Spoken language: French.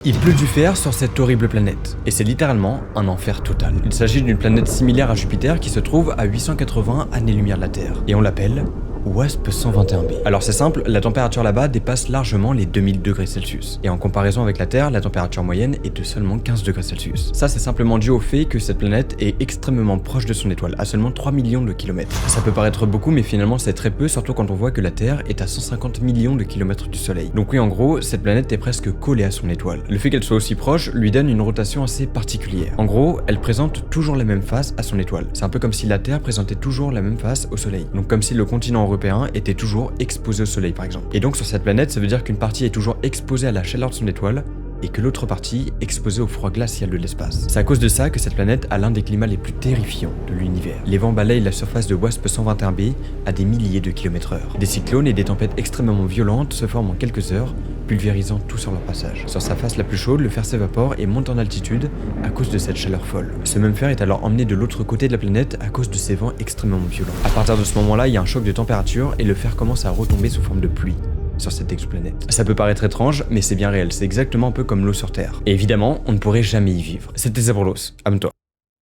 Il pleut du fer sur cette horrible planète, et c'est littéralement un enfer total. Il s'agit d'une planète similaire à Jupiter qui se trouve à 880 années-lumière de la Terre, et on l'appelle WASP 121b. Alors c'est simple, la température là-bas dépasse largement les 2000 degrés Celsius. Et en comparaison avec la Terre, la température moyenne est de seulement 15 degrés Celsius. Ça c'est simplement dû au fait que cette planète est extrêmement proche de son étoile, à seulement 3 millions de kilomètres. Ça peut paraître beaucoup, mais finalement c'est très peu, surtout quand on voit que la Terre est à 150 millions de kilomètres du Soleil. Donc oui, en gros, cette planète est presque collée à son étoile. Le fait qu'elle soit aussi proche lui donne une rotation assez particulière. En gros, elle présente toujours la même face à son étoile. C'est un peu comme si la Terre présentait toujours la même face au Soleil. Donc comme si le continent européen était toujours exposé au Soleil par exemple. Et donc sur cette planète, ça veut dire qu'une partie est toujours exposée à la chaleur de son étoile et que l'autre partie exposée au froid glacial de l'espace. C'est à cause de ça que cette planète a l'un des climats les plus terrifiants de l'univers. Les vents balayent la surface de WASP 121b à des milliers de km/h. Des cyclones et des tempêtes extrêmement violentes se forment en quelques heures, pulvérisant tout sur leur passage. Sur sa face la plus chaude, le fer s'évapore et monte en altitude à cause de cette chaleur folle. Ce même fer est alors emmené de l'autre côté de la planète à cause de ces vents extrêmement violents. À partir de ce moment-là, il y a un choc de température et le fer commence à retomber sous forme de pluie sur cette exoplanète. Ça peut paraître étrange, mais c'est bien réel, c'est exactement un peu comme l'eau sur Terre. Et évidemment, on ne pourrait jamais y vivre. C'était Zebrolos, abonne-toi.